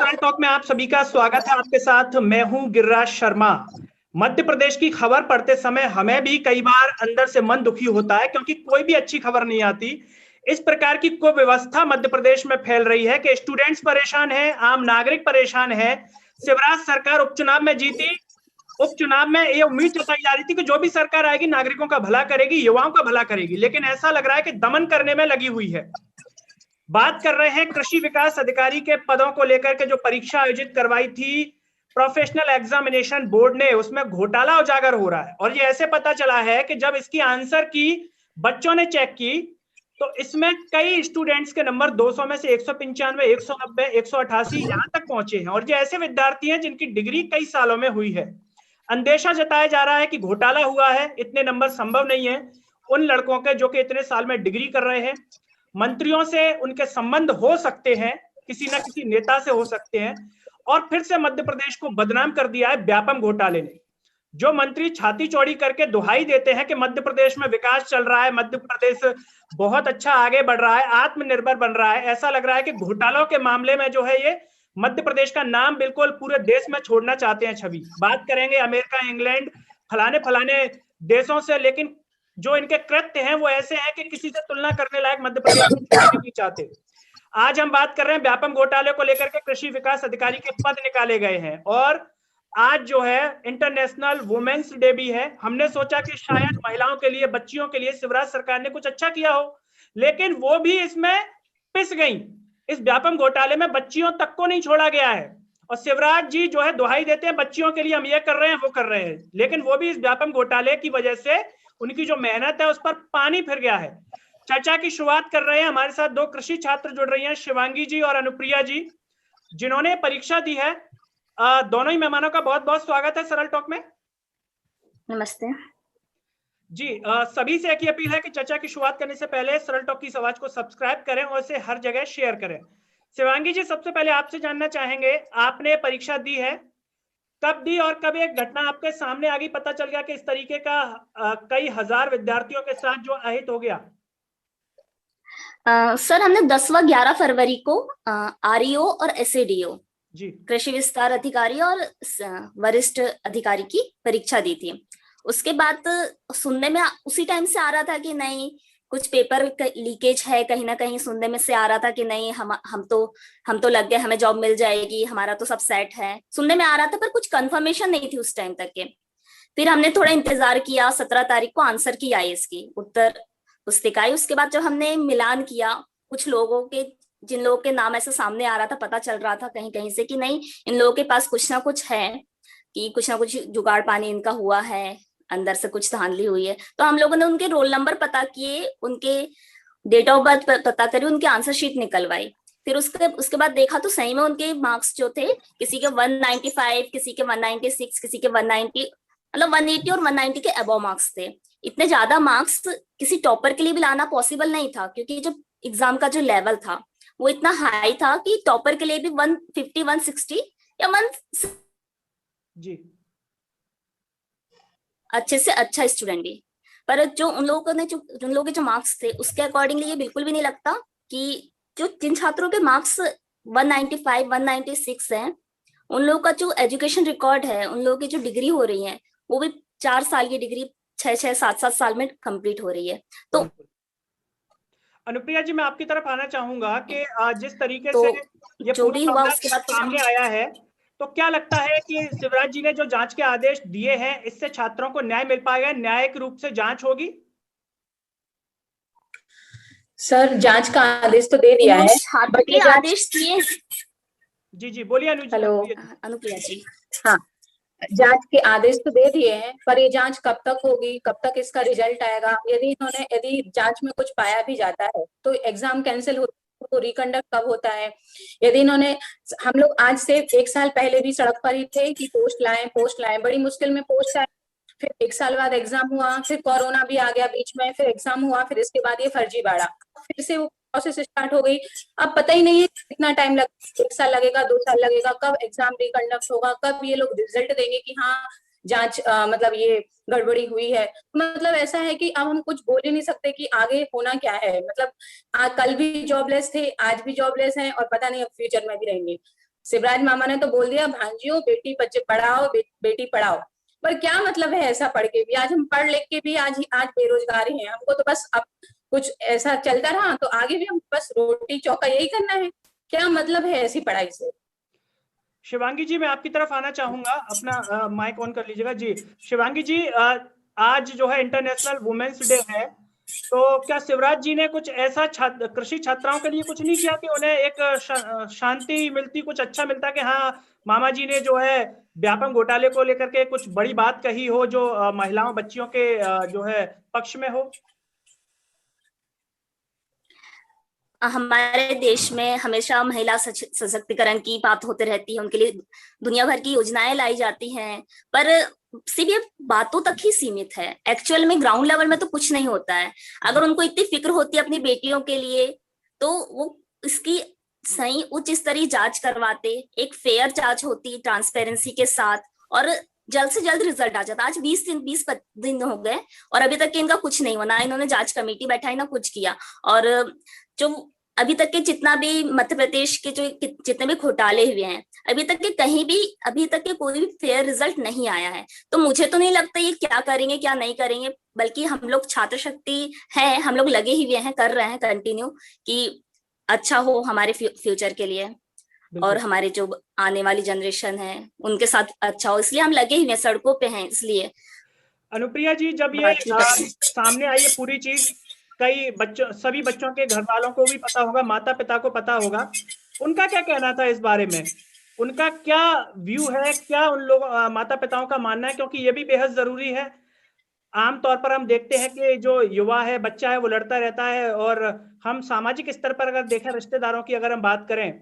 सरल टॉक में आप सभी का स्वागत है। आपके साथ मैं हूं गिरिराज शर्मा। मध्य प्रदेश की खबर पढ़ते समय हमें भी कई बार अंदर से मन दुखी होता है, क्योंकि कोई भी अच्छी खबर नहीं आती। इस प्रकार की कुव्यवस्था मध्य प्रदेश में फैल रही है कि स्टूडेंट्स परेशान हैं, आम नागरिक परेशान है। शिवराज सरकार उपचुनाव में जीती, उपचुनाव में ये उम्मीद जताई जा रही थी कि जो भी सरकार आएगी नागरिकों का भला करेगी, युवाओं का भला करेगी, लेकिन ऐसा लग रहा है कि दमन करने में लगी हुई है। बात कर रहे हैं कृषि विकास अधिकारी के पदों को लेकर के जो परीक्षा आयोजित करवाई थी प्रोफेशनल एग्जामिनेशन बोर्ड ने, उसमें घोटाला उजागर हो रहा है। और ये ऐसे पता चला है कि जब इसकी आंसर की बच्चों ने चेक की तो इसमें कई स्टूडेंट्स के नंबर 200 में से 195, 190, 188 यहां तक पहुंचे हैं। और ये ऐसे विद्यार्थी हैं जिनकी डिग्री कई सालों में हुई है। अंदेशा जताया जा रहा है कि घोटाला हुआ है, इतने नंबर संभव नहीं है उन लड़कों के जो कि इतने साल में डिग्री कर रहे हैं। मंत्रियों से उनके संबंध हो सकते हैं, किसी न किसी नेता से हो सकते हैं। और फिर से मध्य प्रदेश को बदनाम कर दिया है व्यापम घोटाले ने। जो मंत्री छाती चौड़ी करके दुहाई देते हैं कि मध्य प्रदेश में विकास चल रहा है, मध्य प्रदेश बहुत अच्छा आगे बढ़ रहा है, आत्मनिर्भर बन रहा है, ऐसा लग रहा है कि घोटालों के मामले में जो है ये मध्य प्रदेश का नाम बिल्कुल पूरे देश में छोड़ना चाहते हैं छवि। बात करेंगे अमेरिका, इंग्लैंड, फलाने फलाने देशों से, लेकिन जो इनके कृत्य हैं वो ऐसे हैं कि किसी से तुलना करने लायक मध्य प्रदेश में छोड़ना नहीं चाहते। आज हम बात कर रहे हैं व्यापम घोटाले को लेकर के। कृषि विकास अधिकारी के पद निकाले गए हैं और आज जो है इंटरनेशनल वुमेन्स डे भी है। हमने सोचा कि शायद महिलाओं के लिए, बच्चियों के लिए शिवराज सरकार ने कुछ अच्छा किया हो, लेकिन वो भी इसमें पिस गई। इस व्यापम घोटाले में बच्चियों तक को नहीं छोड़ा गया है। और शिवराज जी जो है दुहाई देते हैं बच्चियों के लिए, हम ये कर रहे हैं, वो कर रहे हैं, लेकिन वो भी इस व्यापम घोटाले की वजह से उनकी जो मेहनत है उस पर पानी फिर गया है। चर्चा की शुरुआत कर रहे हैं। हमारे साथ दो कृषि छात्र जुड़ रही हैं, शिवांगी जी और अनुप्रिया जी, जिन्होंने परीक्षा दी है। दोनों ही मेहमानों का बहुत बहुत स्वागत है सरल टॉक में। नमस्ते जी। सभी से एक ही अपील है कि चर्चा की शुरुआत करने से पहले सरल टॉक की इस आवाज को सब्सक्राइब करें और इसे हर जगह शेयर करें। शिवांगी जी, सबसे पहले आपसे जानना चाहेंगे, आपने परीक्षा दी है, कब दी और कब एक घटना आपके सामने आ गई, पता चल गया कि इस तरीके का कई हजार विद्यार्थियों के साथ जो अहित हो गया? सर, हमने 10 व 11 फरवरी को आरईओ और एसएडीओ जी, कृषि विस्तार अधिकारी और वरिष्ठ अधिकारी की परीक्षा दी थी। उसके बाद सुनने में उसी टाइम से आ रहा था कि नहीं, कुछ पेपर लीकेज है, कहीं ना कहीं सुनने में से आ रहा था कि नहीं, हम तो लग गए, हमें जॉब मिल जाएगी, हमारा तो सब सेट है, सुनने में आ रहा था, पर कुछ कंफर्मेशन नहीं थी उस टाइम तक के। फिर हमने थोड़ा इंतजार किया, 17 तारीख को आंसर की आई इसकी, उत्तर पुस्तिका आई। उसके बाद जब हमने मिलान किया कुछ लोगों के, जिन लोगों के नाम ऐसे सामने आ रहा था, पता चल रहा था कहीं कहीं से कि नहीं, इन लोगों के पास कुछ ना कुछ है, कि कुछ ना कुछ जुगाड़ पानी इनका हुआ है, अंदर से कुछ धांधली हुई है। तो हम लोगों ने उनके रोल नंबर पता किए, उनके डेट ऑफ बर्थ पता करी, उनकी आंसर शीट निकलवाई। फिर उसके बाद देखा तो सही में उनके मार्क्स जो थे, किसी के 195, किसी के 196, किसी के 190, मतलब 180 और 190 के अबव मार्क्स थे। इतने ज्यादा मार्क्स किसी टॉपर के लिए भी लाना पॉसिबल नहीं था, क्योंकि जो एग्जाम का जो लेवल था वो इतना हाई था कि टॉपर के लिए भी 150, 160 या 1 जी, अच्छे से अच्छा स्टूडेंट भी। पर जो उन लोगों के जो मार्क्स थे उसके अकॉर्डिंगली ये बिल्कुल भी नहीं लगता कि जिन छात्रों के मार्क्स 195, 196 हैं, उन लोगों का जो एजुकेशन रिकॉर्ड है, उन लोगों की जो डिग्री हो रही है, वो भी 4 साल की डिग्री 6-6, 7-7 साल में कंप्लीट हो रही है। तो अनुप्रिया जी, मैं आपकी तरफ आना चाहूंगा कि जिस तरीके तो से ये जो पूरा भी हुआ मामला उसके बाद सामने आया है, तो क्या लगता है कि शिवराज जी ने जो जांच के आदेश दिए हैं, इससे छात्रों को न्याय मिल पाएगा, न्यायिक रूप से जांच होगी? सर, जांच का आदेश तो दे दिया है, छात्र के आदेश दिए। जी जी, बोलिए हेलो, अनुप्रिया जी। हाँ, जांच के आदेश तो दे दिए हैं, पर ये जांच कब तक होगी, कब तक इसका रिजल्ट आएगा? यदि जांच में कुछ पाया भी जाता है तो एग्जाम कैंसिल हो, तो रिकंडक्ट कब होता है? यदि हम लोग आज से 1 साल पहले भी सड़क पर ही थे कि पोस्ट लाएं, बड़ी मुश्किल में पोस्ट आए, फिर 1 साल बाद एग्जाम हुआ, फिर कोरोना भी आ गया बीच में, फिर एग्जाम हुआ, फिर इसके बाद ये फर्जीवाड़ा, फिर से वो प्रोसेस स्टार्ट हो गई। अब पता ही नहीं है कितना टाइम लगेगा, 1 साल लगेगा, 2 साल लगेगा, कब एग्जाम रिकंडक्ट होगा, कब ये लोग रिजल्ट देंगे कि हाँ जांच मतलब ये गड़बड़ी हुई है। मतलब ऐसा है कि अब हम कुछ बोल ही नहीं सकते कि आगे होना क्या है। मतलब कल भी जॉबलेस थे, आज भी जॉबलेस हैं, और पता नहीं अब फ्यूचर में भी रहेंगे। शिवराज मामा ने तो बोल दिया भांजियों बेटी बच्चे पढ़ाओ, बेटी पढ़ाओ, पर क्या मतलब है ऐसा पढ़ के भी? आज हम पढ़ लिख के भी आज बेरोजगार ही हैं। हमको तो बस अब कुछ ऐसा चलता रहा तो आगे भी हम बस रोटी चौका यही करना है। क्या मतलब है ऐसी पढ़ाई से? शिवांगी जी, मैं आपकी तरफ आना चाहूंगा, अपना माइक ऑन कर लीजिएगा जी। शिवांगी जी, आज जो है इंटरनेशनल वुमेन्स डे है, तो क्या शिवराज जी ने कुछ ऐसा कृषि छात्राओं के लिए कुछ नहीं किया कि उन्हें एक शांति मिलती, कुछ अच्छा मिलता कि हाँ मामा जी ने जो है व्यापम घोटाले को लेकर के कुछ बड़ी बात कही हो जो महिलाओं बच्चियों के जो है पक्ष में हो? हमारे देश में हमेशा महिला सशक्तिकरण की बात होती रहती है, उनके लिए दुनिया भर की योजनाएं लाई जाती हैं, पर सिर्फ ये बातों तक ही सीमित है। एक्चुअल में ग्राउंड लेवल में तो कुछ नहीं होता है। अगर उनको इतनी फिक्र होती है अपनी बेटियों के लिए तो वो इसकी सही उच्च स्तरीय जांच करवाते, एक फेयर जांच होती ट्रांसपेरेंसी के साथ, और जल्द से जल्द रिजल्ट आ जाता। आज 20 दिन हो गए और अभी तक इनका कुछ नहीं हुआ, ना इन्होंने जांच कमेटी बैठाई ना कुछ किया। और जो अभी तक के जितना भी मध्य प्रदेश के जो जितने भी घोटाले हुए हैं, अभी तक के कोई भी फेयर रिजल्ट नहीं आया है। तो मुझे तो नहीं लगता ये क्या करेंगे क्या नहीं करेंगे, बल्कि हम लोग छात्र शक्ति है, हम लोग लगे ही हुए हैं, कर रहे हैं कंटिन्यू कि अच्छा हो हमारे फ्यूचर के लिए और हमारे जो आने वाली जनरेशन है उनके साथ अच्छा हो, इसलिए हम लगे हुए हैं, सड़कों पे हैं। इसलिए अनुप्रिया जी, जब ये सामने आई है पूरी चीज, कई सभी बच्चों के घर वालों को भी पता होगा, माता पिता को पता होगा, उनका क्या कहना था इस बारे में? उनका क्या व्यू है, क्या उन लोग माता पिताओं का मानना है? क्योंकि ये भी बेहद जरूरी है। आमतौर पर हम देखते हैं कि जो युवा है, बच्चा है, वो लड़ता रहता है, और हम सामाजिक स्तर पर अगर देखें, रिश्तेदारों की अगर हम बात करें,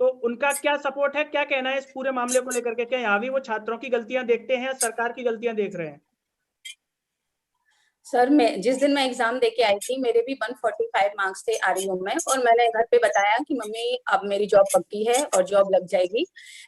तो उनका क्या सपोर्ट है, क्या कहना है इस पूरे मामले को लेकर के? क्या यहाँ भी वो छात्रों की गलतियां देखते हैं, सरकार की गलतियां देख रहे हैं? सर, मैं जिस दिन मैं एग्जाम देके आई थी मेरे भी 145 मार्क्स थे आरईओ में, और मैंने घर पे बताया कि मम्मी अब मेरी जॉब पक्की है और जॉब लग जाएगी।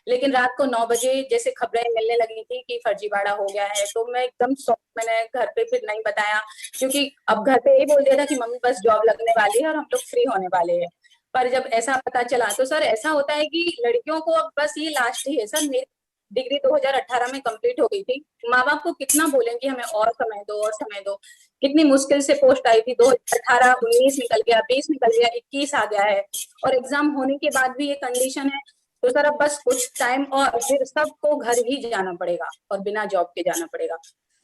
लेकिन रात को 9 बजे जैसे खबरें मिलने लगी थी कि फर्जीवाड़ा हो गया है, तो मैं एकदम मैंने घर पे फिर नहीं बताया, क्योंकि अब घर पे यही बोल दिया था कि मम्मी बस जॉब लगने वाली है और हम लोग फ्री होने वाले हैं। पर जब ऐसा पता चला तो सर ऐसा होता है कि लड़कियों को अब बस ये लास्ट ही है सर। मेरी डिग्री 2018 में कंप्लीट हो गई थी। माँ बाप को कितना बोलेंगे हमें और समय दो और समय दो। कितनी मुश्किल से पोस्ट आई थी, 2018 19 निकल गया, 20 निकल गया, 21 आ गया है, और एग्जाम होने के बाद भी ये कंडीशन है। तो सर अब बस कुछ टाइम और फिर सबको घर ही जाना पड़ेगा और बिना जॉब के जाना पड़ेगा।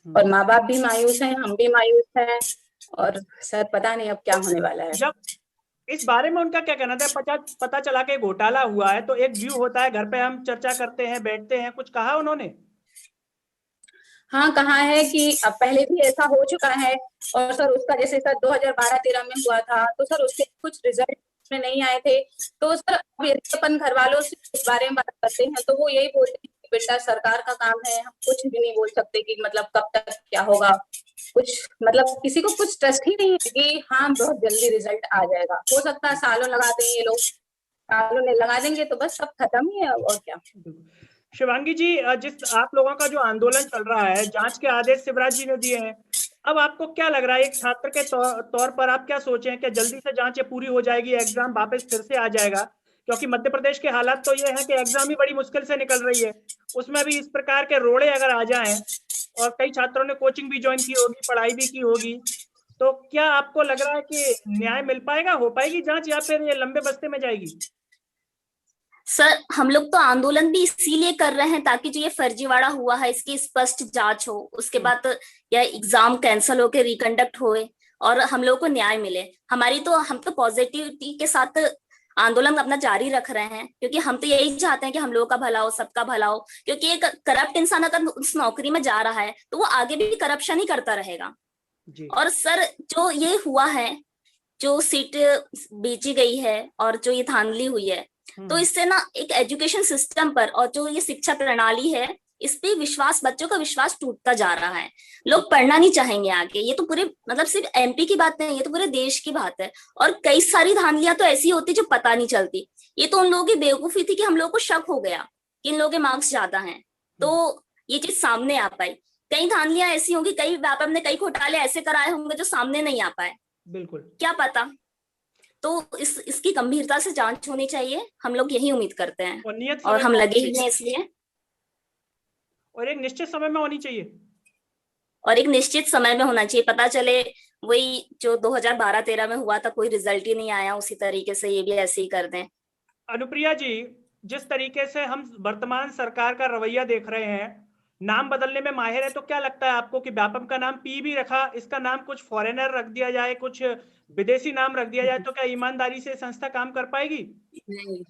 और माँ बाप भी मायूस हैं, हम भी मायूस हैं, और सर पता नहीं अब क्या होने वाला है। जब इस बारे में उनका क्या कहना था? पता चला कि घोटाला हुआ है तो एक व्यू होता है, घर पे हम चर्चा करते हैं, बैठते हैं, कुछ कहा उन्होंने? हाँ, कहा है कि अब पहले भी ऐसा हो चुका है, और सर उसका जैसे सर 2012-13 में हुआ था तो सर उसके कुछ रिजल्ट में नहीं आए थे। तो सर अब यदि अपन घर वालों से इस बारे में बात करते हैं तो वो यही बोलते हैं कि बेटा सरकार का काम है, हम कुछ भी नहीं बोल सकते कि मतलब कब तक क्या होगा। कुछ मतलब किसी को कुछ ट्रस्ट ही नहीं है कि हाँ बहुत जल्दी रिजल्ट आ जाएगा। हो सकता है सालों लगा देंगे ये लोग, सालों ने लगा देंगे तो बस सब खत्म ही है, और क्या। शिवांगी जी, जिस आप लोगों का जो आंदोलन चल रहा है, जांच के आदेश शिवराज जी ने दिए हैं, अब आपको क्या लग रहा है एक छात्र के तौर पर आप क्या सोचें कि जल्दी से जांच ये पूरी हो जाएगी, एग्जाम वापस फिर से आ जाएगा? क्योंकि मध्य प्रदेश के हालात तो ये है कि एग्जाम ही बड़ी मुश्किल से निकल रही है, उसमें भी इस प्रकार के रोड़े अगर आ जाएं, और कई छात्रों ने कोचिंग भी ज्वाइन की होगी, पढ़ाई भी की होगी, तो क्या आपको लग रहा है कि न्याय मिल पाएगा, हो पाएगी जांच, या फिर ये लंबे बस्ते में जाएगी? सर हम लोग तो आंदोलन भी इसीलिए कर रहे हैं ताकि जो ये फर्जीवाड़ा हुआ है इसकी स्पष्ट जांच हो, उसके बाद या एग्जाम कैंसिल होकर रिकंडक्ट होए और हम लोगों को न्याय मिले। हम तो पॉजिटिविटी के साथ आंदोलन अपना जारी रख रहे हैं, क्योंकि हम तो यही चाहते हैं कि हम लोगों का भला हो, सबका भला हो। क्योंकि एक करप्ट इंसान अगर उस नौकरी में जा रहा है तो वो आगे भी करप्शन ही करता रहेगा जी। और सर जो ये हुआ है, जो सीट बेची गई है और जो ये धांधली हुई है, तो इससे ना एक एजुकेशन सिस्टम पर और जो ये शिक्षा प्रणाली है इस पे विश्वास, बच्चों का विश्वास टूटता जा रहा है। लोग पढ़ना नहीं चाहेंगे आगे। ये तो पूरे मतलब सिर्फ एमपी की बात नहीं, ये तो पूरे देश की बात है। और कई सारी धांधलियां तो ऐसी होती जो पता नहीं चलती। ये तो उन लोगों की बेवकूफी थी कि हम लोगों को शक हो गया कि इन लोगों के मार्क्स ज्यादा हैं, तो ये चीज सामने आ पाई। कई धांधलियां ऐसी होंगी, कई व्यापक ने कई घोटाले ऐसे कराए होंगे जो सामने नहीं आ पाए, बिल्कुल, क्या पता। तो इसकी गंभीरता से जांच होनी चाहिए, हम लोग यही उम्मीद करते हैं और नियत और समय हम में लगे होनी ही चाहिए। हैं इसलिए। और एक निश्चित समय में होनी चाहिए। और एक निश्चित समय में होना चाहिए, पता चले वही जो 2012-13 में हुआ था, कोई रिजल्ट ही नहीं आया, उसी तरीके से ये भी ऐसे ही कर दें। अनुप्रिया जी, जिस तरीके से हम वर्तमान सरकार का रवैया देख रहे हैं, नाम बदलने में माहिर है, तो क्या लगता है आपको कि व्यापम का नाम पी भी रखा, इसका नाम कुछ फॉरेनर रख दिया जाए, कुछ विदेशी नाम रख दिया जाए, तो क्या ईमानदारी से संस्था काम कर पाएगी? नहीं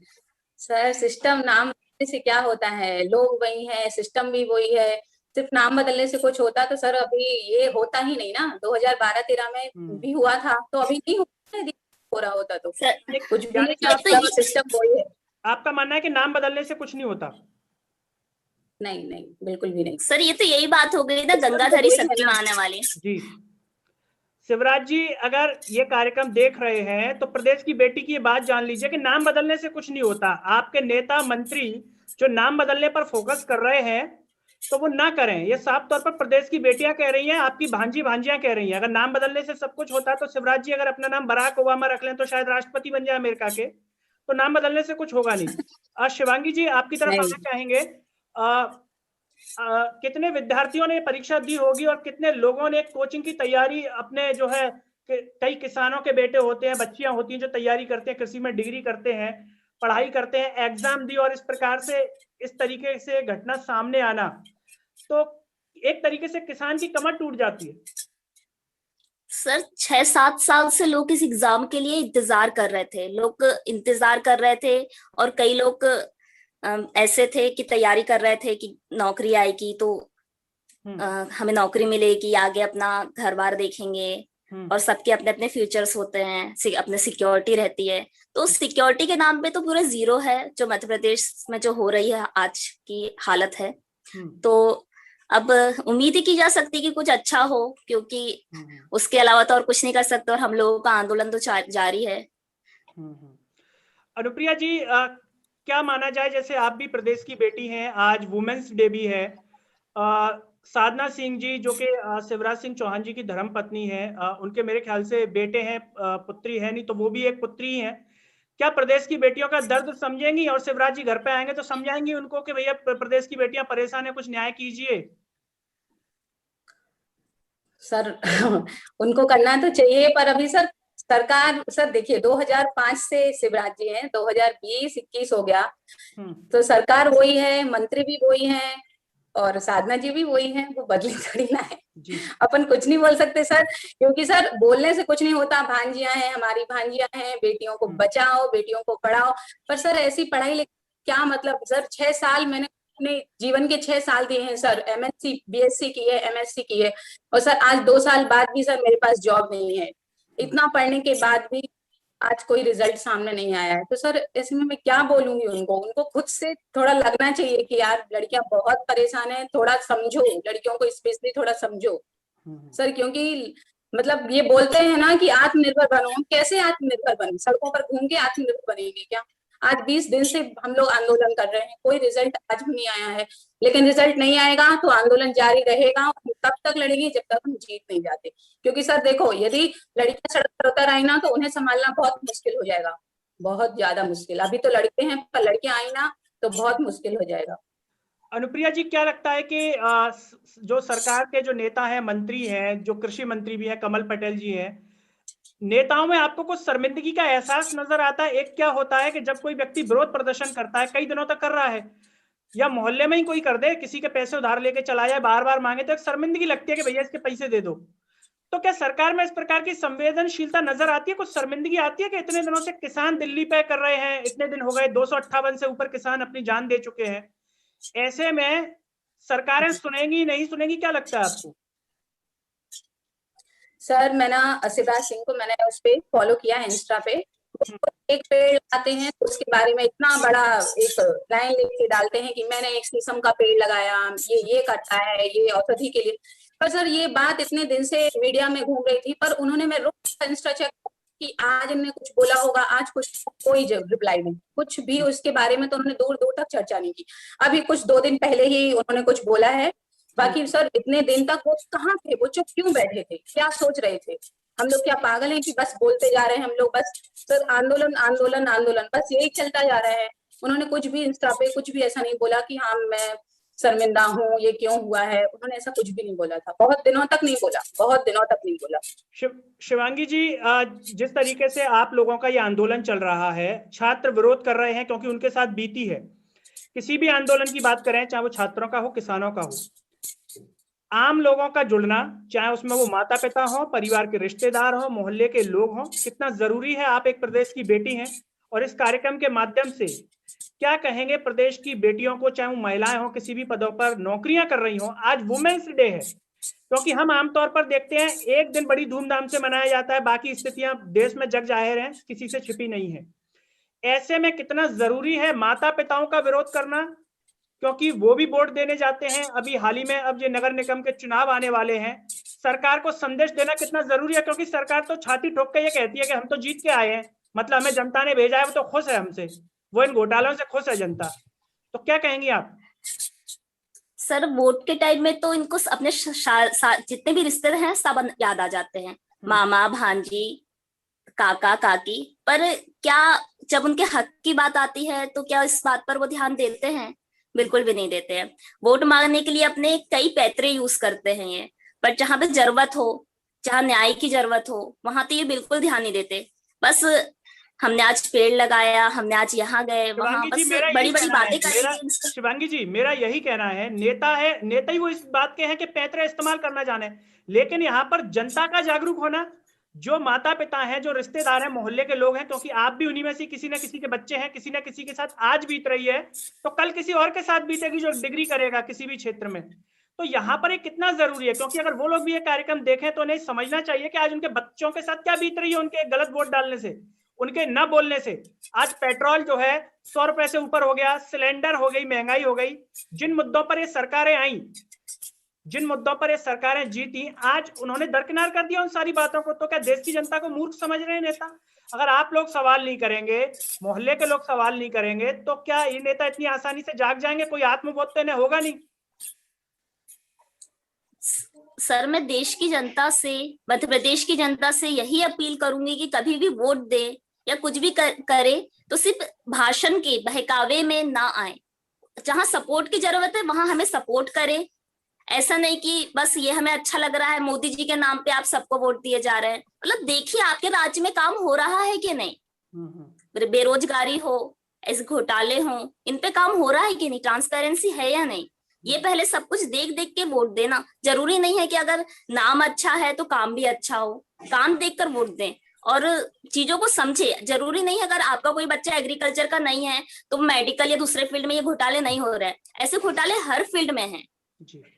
सर, सिस्टम नाम बदलने से क्या होता है, लोग वही है, सिस्टम भी वही है। सिर्फ नाम बदलने से कुछ होता तो सर अभी ये होता ही नहीं ना। 2012-13 में भी हुआ था तो अभी नहीं हो रहा होता तो सर कुछ भी यानी कि नहीं, आपका सिस्टम वही है। आपका मानना है कि नाम बदलने से कुछ नहीं होता? नहीं नहीं, बिल्कुल भी नहीं सर, ये तो यही बात हो गई ना गंगाधरी शक्तिमान वाली। जी शिवराज जी, अगर ये कार्यक्रम देख रहे हैं तो प्रदेश की बेटी की ये बात जान लीजिए कि नाम बदलने से कुछ नहीं होता। आपके नेता मंत्री जो नाम बदलने पर फोकस कर रहे हैं तो वो ना करें, ये साफ तौर पर प्रदेश की बेटियां कह रही हैं, आपकी भांजी भांजियां कह रही हैं। अगर नाम बदलने से सब कुछ होता तो शिवराज जी अगर अपना नाम बराक ओबामा रख लें तो शायद राष्ट्रपति बन जाए अमेरिका के। तो नाम बदलने से कुछ होगा नहीं। शिवांगी जी, आपकी तरफ आना चाहेंगे। कितने विद्यार्थियों ने परीक्षा दी होगी और कितने लोगों ने कोचिंग की तैयारी अपने जो है, कई किसानों के बेटे होते हैं, बच्चियां होती हैं जो तैयारी करते हैं, कृषि में डिग्री करते हैं, पढ़ाई करते हैं, एग्जाम दी, और इस प्रकार से इस तरीके से घटना सामने आना, तो एक तरीके से किसान की कमर टूट जाती है। सर 6-7 साल से लोग इस एग्जाम के लिए इंतजार कर रहे थे, लोग इंतजार कर रहे थे, और कई लोग ऐसे थे कि तैयारी कर रहे थे कि नौकरी आएगी तो हमें नौकरी मिलेगी, आगे अपना घर बार देखेंगे, और सबके अपने अपने फ्यूचर्स होते हैं, अपने सिक्योरिटी रहती है। तो सिक्योरिटी के नाम पे तो पूरा जीरो है जो मध्य प्रदेश में जो हो रही है आज की हालत है। तो अब उम्मीद ही की जा सकती है कि कुछ अच्छा हो, क्योंकि उसके अलावा तो और कुछ नहीं कर सकते, और हम लोगों का आंदोलन तो जारी है। अनुप्रिया जी, क्या माना जाए, जैसे आप भी प्रदेश की बेटी हैं, आज वुमेन्स डे भी है, साधना सिंह जी जो कि शिवराज सिंह चौहान जी की धर्म पत्नी है, उनके मेरे ख्याल से बेटे हैं, पुत्री है नहीं तो वो भी एक पुत्री है। क्या प्रदेश की बेटियों का दर्द समझेंगी, और शिवराज जी घर पे आएंगे तो समझाएंगी उनको कि भैया प्रदेश की बेटियां परेशान है, कुछ न्याय कीजिए? सर उनको करना तो चाहिए, पर अभी सर सरकार, सर देखिए 2005 से शिवराज जी हैं, 2020-21 हो गया, तो सरकार वही है, मंत्री भी वही हैं, और साधना जी भी वही हैं, वो बदली थोड़ी ना है। अपन कुछ नहीं बोल सकते सर, क्योंकि सर बोलने से कुछ नहीं होता। भांजियां हैं, हमारी भांजियां हैं, बेटियों को बचाओ, बेटियों को पढ़ाओ, पर सर ऐसी पढ़ाई लिखाई क्या मतलब। सर 6 साल मैंने अपने जीवन के 6 साल दिए हैं सर, एमएससी बीएससी की है, एमएससी की है, और सर आज 2 साल बाद भी सर मेरे पास जॉब नहीं है। इतना पढ़ने के बाद भी आज कोई रिजल्ट सामने नहीं आया है। तो सर ऐसे में मैं क्या बोलूंगी उनको खुद से थोड़ा लगना चाहिए कि यार लड़कियां बहुत परेशान हैं, थोड़ा समझो, लड़कियों को स्पेशली थोड़ा समझो सर। क्योंकि मतलब ये बोलते हैं ना कि आत्मनिर्भर बनो, हम कैसे आत्मनिर्भर बने? सड़कों पर घूम के आत्मनिर्भर बनेंगे क्या? आज 20 दिन से हम लोग आंदोलन कर रहे हैं, कोई रिजल्ट आज भी नहीं आया है, लेकिन रिजल्ट नहीं आएगा तो आंदोलन जारी रहेगा। तब तक लड़ेंगे जब तक हम जीत नहीं जाते। क्योंकि सर देखो, यदि लड़कियां सड़क पर उतर आई ना तो उन्हें संभालना बहुत मुश्किल हो जाएगा, बहुत ज्यादा मुश्किल। अभी तो लड़के हैं, पर लड़कियां आई ना तो बहुत मुश्किल हो जाएगा। अनुप्रिया जी, क्या लगता है कि जो सरकार के जो नेता हैं, मंत्री हैं, जो कृषि मंत्री भी हैं, कमल पटेल जी हैं, नेताओं में आपको कुछ शर्मिंदगी का एहसास नजर आता है? एक क्या होता है कि जब कोई व्यक्ति विरोध प्रदर्शन करता है, कई दिनों तक कर रहा है, या मोहल्ले में ही कोई कर दे, किसी के पैसे उधार लेके चला जाए, बार बार मांगे, तो एक शर्मिंदगी लगती है कि भैया इसके पैसे दे दो। तो क्या सरकार में इस प्रकार की संवेदनशीलता नजर आती है? कुछ शर्मिंदगी आती है कि इतने दिनों से किसान दिल्ली पे कर रहे हैं, इतने दिन हो गए, 258 से ऊपर किसान अपनी जान दे चुके हैं, ऐसे में सरकारें सुनेंगी नहीं सुनेंगी, क्या लगता है आपको? सर मैं ना शिवराज सिंह को मैंने उस पे फॉलो किया है इंस्टा पे, एक पेड़ लगाते हैं तो उसके बारे में इतना बड़ा एक लाइन लिख के डालते हैं कि मैंने एक शीशम का पेड़ लगाया, ये करता है, ये औषधि के लिए। पर सर ये बात इतने दिन से मीडिया में घूम रही थी, पर उन्होंने, मैं रोज इंस्टा चेक कि आज इन्होंने कुछ बोला होगा, आज कुछ कोई रिप्लाई नहीं, कुछ भी उसके बारे में तो उन्होंने दूर दूर तक चर्चा नहीं की। अभी कुछ 2 दिन पहले ही उन्होंने कुछ बोला है, बाकी सर इतने दिन तक वो कहाँ थे? वो चुप क्यों बैठे थे? क्या सोच रहे थे? हम लोग क्या पागल हैं कि बस बोलते जा रहे हैं हम लोग, बस सर आंदोलन आंदोलन आंदोलन बस यही चलता जा रहा है। उन्होंने कुछ भी इंस्टा पे कुछ भी ऐसा नहीं बोला कि हाँ मैं शर्मिंदा हूँ, ये क्यों हुआ है, उन्होंने ऐसा कुछ भी नहीं बोला था, बहुत दिनों तक नहीं बोला, बहुत दिनों तक नहीं बोला। शिवांगी जी, जिस तरीके से आप लोगों का ये आंदोलन चल रहा है, छात्र विरोध कर रहे हैं क्योंकि उनके साथ बीती है। किसी भी आंदोलन की बात करें, चाहे वो छात्रों का हो, किसानों का हो, आम लोगों का जुड़ना, चाहे उसमें वो माता पिता हो, परिवार के रिश्तेदार हो, मोहल्ले के लोग हों, कितना जरूरी है। आप एक प्रदेश की बेटी हैं और इस कार्यक्रम के माध्यम से क्या कहेंगे प्रदेश की बेटियों को, चाहे वो महिलाएं हो, किसी भी पदों पर नौकरियां कर रही हो। आज वुमेन्स डे है, क्योंकि हम आमतौर पर देखते हैं एक दिन बड़ी धूमधाम से मनाया जाता है, बाकी स्थितियां देश में जग जाहिर हैं, किसी से छिपी नहीं है। ऐसे में कितना जरूरी है माता पिताओं का विरोध करना, क्योंकि वो भी वोट देने जाते हैं। अभी हाल ही में अब ये नगर निगम के चुनाव आने वाले हैं, सरकार को संदेश देना कितना जरूरी है, क्योंकि सरकार तो छाती ठोक के ये कहती है कि हम तो जीत के आए हैं, मतलब हमें जनता ने भेजा है, वो तो खुश है हमसे, वो इन घोटालों से खुश है जनता। तो क्या कहेंगी आप? सर वोट के टाइम में तो इनको अपने जितने भी रिश्ते हैं सब याद आ जाते हैं, मामा भांजी काका काकी, पर क्या जब उनके हक की बात आती है तो क्या इस बात पर वो ध्यान देते हैं? बिल्कुल भी नहीं देते हैं। वोट मांगने के लिए अपने कई पैतरे यूज करते हैं ये, पर जहां पे जरूरत हो, जहां न्याय की जरूरत हो, वहां तो ये बिल्कुल ध्यान नहीं देते। बस हमने आज पेड़ लगाया, हमने आज यहाँ गए वहां, बस बड़ी बड़ी बातें करेंगे। शिवांगी जी, मेरा यही कहना है, नेता ही वो इस बात के हैं कि पैतरा इस्तेमाल करना जाने, लेकिन यहाँ पर जनता का जागरूक होना, जो माता पिता हैं, जो रिश्तेदार हैं, मोहल्ले के लोग हैं, क्योंकि आप भी उन्हीं में से किसी न किसी के बच्चे हैं, किसी न किसी के साथ आज बीत रही है, तो कल किसी और के साथ बीतेगी जो डिग्री करेगा किसी भी क्षेत्र में। तो यहाँ पर ये कितना जरूरी है, क्योंकि अगर वो लोग भी ये कार्यक्रम देखें तो उन्हें समझना चाहिए कि आज उनके बच्चों के साथ क्या बीत रही है, उनके गलत वोट डालने से, उनके न बोलने से। आज पेट्रोल जो है 100 रुपए से ऊपर हो गया, सिलेंडर हो गई, महंगाई हो गई। जिन मुद्दों पर ये सरकारें आई, जिन मुद्दों पर ये सरकारें जीती, आज उन्होंने दरकिनार कर दिया उन सारी बातों को। तो क्या देश की जनता को मूर्ख समझ रहे हैं नेता? अगर आप लोग सवाल नहीं करेंगे, मोहल्ले के लोग सवाल नहीं करेंगे, तो क्या ये नेता इतनी आसानी से जाग जाएंगे? कोई आत्मबोध तो इन्हें होगा नहीं। सर मैं देश की जनता से, मध्य प्रदेश की जनता से यही अपील करूंगी कि कभी भी वोट दे या कुछ भी करे तो सिर्फ भाषण के बहकावे में ना आए। जहां सपोर्ट की जरूरत है वहां हमें सपोर्ट करे। ऐसा नहीं कि बस ये हमें अच्छा लग रहा है, मोदी जी के नाम पे आप सबको वोट दिए जा रहे हैं। मतलब देखिए आपके राज्य में काम हो रहा है कि नहीं, बेरोजगारी हो, ऐसे घोटाले हो, इन पे काम हो रहा है कि नहीं, ट्रांसपेरेंसी है या नहीं, ये पहले सब कुछ देख देख के वोट देना। जरूरी नहीं है कि अगर नाम अच्छा है तो काम भी अच्छा हो, काम देखकर वोट दें और चीजों को समझे। जरूरी नहीं है अगर आपका कोई बच्चा एग्रीकल्चर का नहीं है तो मेडिकल या दूसरे फील्ड में ये घोटाले नहीं हो रहे हैं। ऐसे घोटाले हर फील्ड में हैं,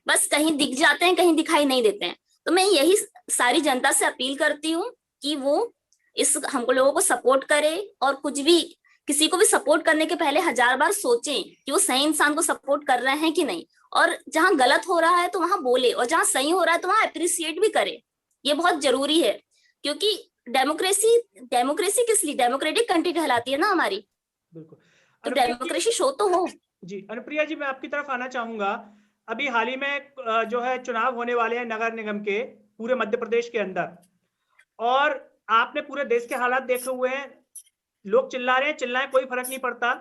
बस कहीं दिख जाते हैं, कहीं दिखाई नहीं देते हैं। तो मैं यही सारी जनता से अपील करती हूँ कि वो इस हमको लोगों को सपोर्ट करे, और कुछ भी किसी को भी सपोर्ट करने के पहले 1000 बार सोचें कि वो सही इंसान को सपोर्ट कर रहे हैं कि नहीं, और जहां गलत हो रहा है तो वहां बोले, और जहां सही हो रहा है तो वहां अप्रिसिएट भी करे। ये बहुत जरूरी है, क्योंकि डेमोक्रेसी किस लिए, डेमोक्रेटिक कंट्री कहलाती है ना हमारी, बिल्कुल। तो डेमोक्रेसी शो तो हो। जी अनुप्रिया जी, मैं आपकी तरफ आना चाहूंगा। अभी हाल ही में जो है चुनाव होने वाले हैं नगर निगम के पूरे मध्य प्रदेश के अंदर, और आपने पूरे देश के हालात देखे हुए हैं। लोग चिल्ला रहे हैं, चिल्लाएं, कोई फर्क नहीं पड़ता।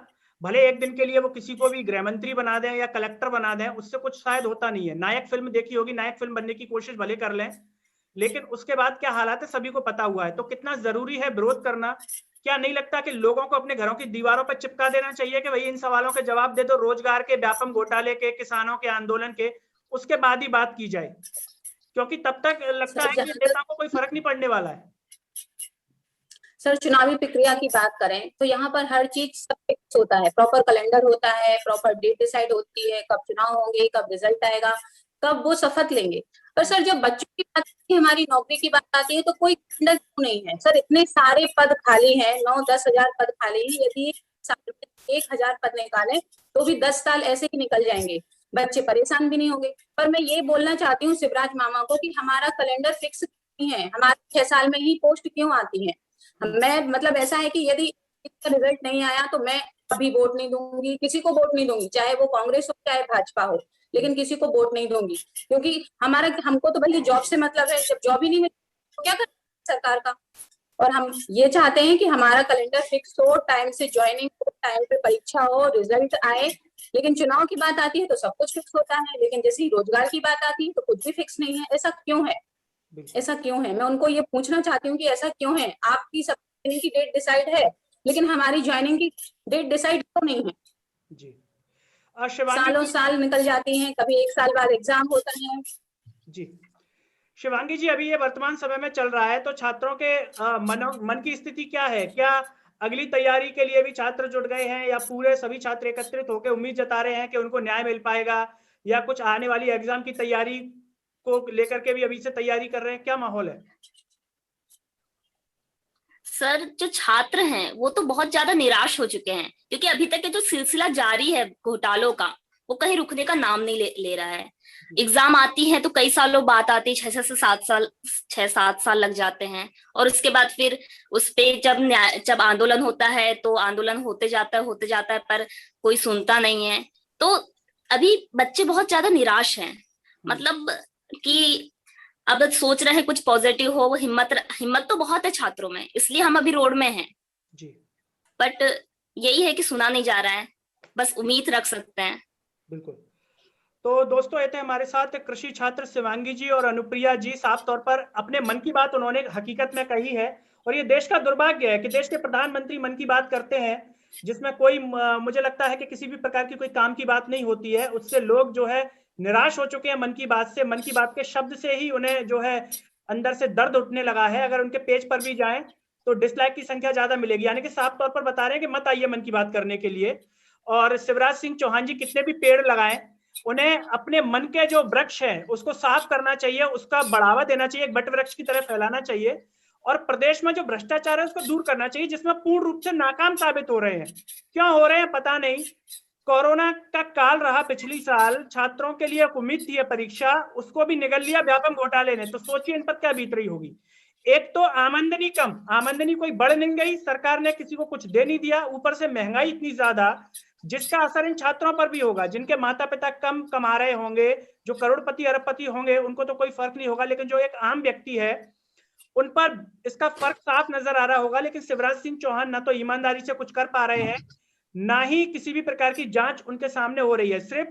भले एक दिन के लिए वो किसी को भी गृह मंत्री बना दें या कलेक्टर बना दें, उससे कुछ शायद होता नहीं है। नायक फिल्म देखी होगी, नायक फिल्म बनने की कोशिश भले कर लें, लेकिन उसके बाद क्या हालात है सभी को पता हुआ है। तो कितना जरूरी है विरोध करना। क्या नहीं लगता कि लोगों को अपने घरों की दीवारों पर चिपका देना चाहिए कि भाई इन सवालों के जवाब दे दो, रोजगार के, व्यापम घोटाले के, किसानों के आंदोलन के, उसके बाद ही बात की जाए, क्योंकि तब तक लगता है कि नेताओं को कोई फर्क नहीं पड़ने वाला है। सर चुनावी प्रक्रिया की बात करें तो यहाँ पर हर चीज सब फिक्स होता है, प्रॉपर कैलेंडर होता है, प्रॉपर डेट डिसाइड होती है, कब चुनाव होंगे, कब रिजल्ट आएगा, कब वो शपथ लेंगे। पर सर जब बच्चों की बात आती है, हमारी नौकरी की बात आती है, तो कोई कैलेंडर क्यों नहीं है? सर इतने सारे पद खाली हैं, 9-10 हजार पद खाली है। यदि 1000 पद निकाले तो भी 10 साल ऐसे ही निकल जाएंगे, बच्चे परेशान भी नहीं होंगे। पर मैं ये बोलना चाहती हूँ शिवराज मामा को कि हमारा कैलेंडर फिक्स नहीं है, हमारे 6 साल में ही पोस्ट क्यों आती है। मैं मतलब ऐसा है कि यदि इसका रिजल्ट नहीं आया तो मैं अभी वोट नहीं दूंगी, किसी को वोट नहीं दूंगी, चाहे वो कांग्रेस हो चाहे भाजपा हो, लेकिन किसी को वोट नहीं दूंगी, क्योंकि हमको तो भले जॉब से मतलब है। जब जॉब ही नहीं मिले तो क्या कर सरकार का। और हम ये चाहते हैं कि हमारा कैलेंडर फिक्स हो, टाइम से ज्वाइनिंग हो, टाइम पे परीक्षा हो, रिजल्ट आए। लेकिन चुनाव की बात आती है तो सब कुछ फिक्स होता है, लेकिन जैसे ही रोजगार की बात आती है तो कुछ भी फिक्स नहीं है। ऐसा क्यों है? ऐसा क्यों है? मैं उनको ये पूछना चाहती हूँ कि ऐसा क्यों है? आपकी सब की डेट डिसाइड है, लेकिन हमारी ज्वाइनिंग की डेट डिसाइड क्यों नहीं है? जी सालों साल निकल जाती हैं, कभी 1 साल बाद एग्जाम होता है। जी शिवांगी जी, अभी ये वर्तमान समय में चल रहा है, तो छात्रों के मन की स्थिति क्या है? क्या अगली तैयारी के लिए भी छात्र जुट गए हैं, या पूरे सभी छात्र एकत्रित होकर उम्मीद जता रहे हैं कि उनको न्याय मिल पाएगा, या कुछ आने वाली एग्जाम की तैयारी को लेकर के भी अभी से तैयारी कर रहे हैं? क्या माहौल है? सर, जो छात्र हैं वो तो बहुत ज्यादा निराश हो चुके हैं, क्योंकि अभी तक ये जो सिलसिला जारी है घोटालों का, वो कहीं रुकने का नाम नहीं ले रहा है। एग्जाम आती है तो कई सालों बाद आती है, 6-7 साल लग जाते हैं। और उसके बाद फिर उस पे जब आंदोलन होता है तो आंदोलन होते जाता है, पर कोई सुनता नहीं है। तो अभी बच्चे बहुत ज्यादा निराश हैं, मतलब कि अब सोच रहे हैं कुछ पॉजिटिव हो। हिम्मत तो बहुत है छात्रों में, इसलिए हम अभी रोड में हैं जी। बट यही है कि सुना नहीं जा रहा है, बस उम्मीद रख सकते हैं। बिल्कुल। तो दोस्तों, ये थे हमारे साथ कृषि छात्र शिवांगी जी और अनुप्रिया जी। साफ तौर पर अपने मन की बात उन्होंने हकीकत में कही है, और ये देश का दुर्भाग्य है कि देश के प्रधानमंत्री मन की बात करते हैं जिसमें कोई मुझे लगता है कि किसी भी प्रकार की कोई काम की बात नहीं होती है। उससे लोग जो है निराश हो चुके हैं मन की बात से। मन की बात के शब्द से ही उन्हें जो है अंदर से दर्द उठने लगा है। अगर उनके पेज पर भी जाएं तो डिसलाइक की संख्या ज्यादा मिलेगी, यानी कि साफ तौर पर बता रहे हैं कि मत आइए मन की बात करने के लिए। और शिवराज सिंह चौहान जी कितने भी पेड़ लगाएं, उन्हें अपने मन के जो वृक्ष है उसको साफ करना चाहिए, उसका बढ़ावा देना चाहिए, एक बट वृक्ष की तरह फैलाना चाहिए। और प्रदेश में जो भ्रष्टाचार है उसको दूर करना चाहिए, जिसमें पूर्ण रूप से नाकाम साबित हो रहे हैं। क्यों हो रहे हैं पता नहीं। कोरोना का काल रहा पिछली साल, छात्रों के लिए एक उम्मीद थी परीक्षा, उसको भी निगल लिया व्यापम घोटाले ने। तो सोचिए इन पर क्या बीत रही होगी। एक तो आमदनी कम, आमदनी कोई बढ़ नहीं गई, सरकार ने किसी को कुछ दे नहीं दिया, ऊपर से महंगाई इतनी ज्यादा जिसका असर इन छात्रों पर भी होगा। जिनके माता पिता कम कमा रहे होंगे, जो करोड़पति अरबपति होंगे, उनको तो कोई फर्क नहीं होगा, लेकिन जो एक आम व्यक्ति है उन पर इसका फर्क साफ नजर आ रहा होगा। लेकिन शिवराज सिंह चौहान ना तो ईमानदारी से कुछ कर पा रहे हैं, ना ही किसी भी प्रकार की जांच उनके सामने हो रही है। सिर्फ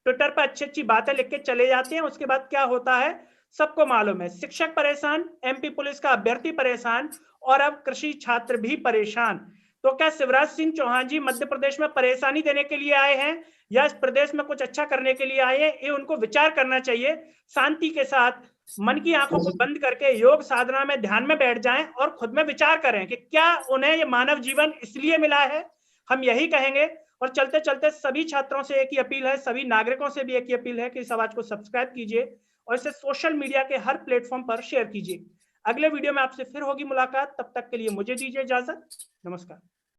ट्विटर पर अच्छी अच्छी बातें लिख के चले जाते हैं, उसके बाद क्या होता है सबको मालूम है। शिक्षक परेशान, एमपी पुलिस का अभ्यर्थी परेशान, और अब कृषि छात्र भी परेशान। तो क्या शिवराज सिंह चौहान जी मध्य प्रदेश में परेशानी देने के लिए आए हैं, या इस प्रदेश में कुछ अच्छा करने के लिए आए हैं? ये उनको विचार करना चाहिए। शांति के साथ मन की आंखों को बंद करके योग साधना में ध्यान में बैठ जाएं और खुद में विचार करें कि क्या उन्हें ये मानव जीवन इसलिए मिला है। हम यही कहेंगे। और चलते चलते सभी छात्रों से एक ही अपील है, सभी नागरिकों से भी एक ही अपील है कि इस आवाज को सब्सक्राइब कीजिए और इसे सोशल मीडिया के हर प्लेटफॉर्म पर शेयर कीजिए। अगले वीडियो में आपसे फिर होगी मुलाकात, तब तक के लिए मुझे दीजिए इजाजत। नमस्कार।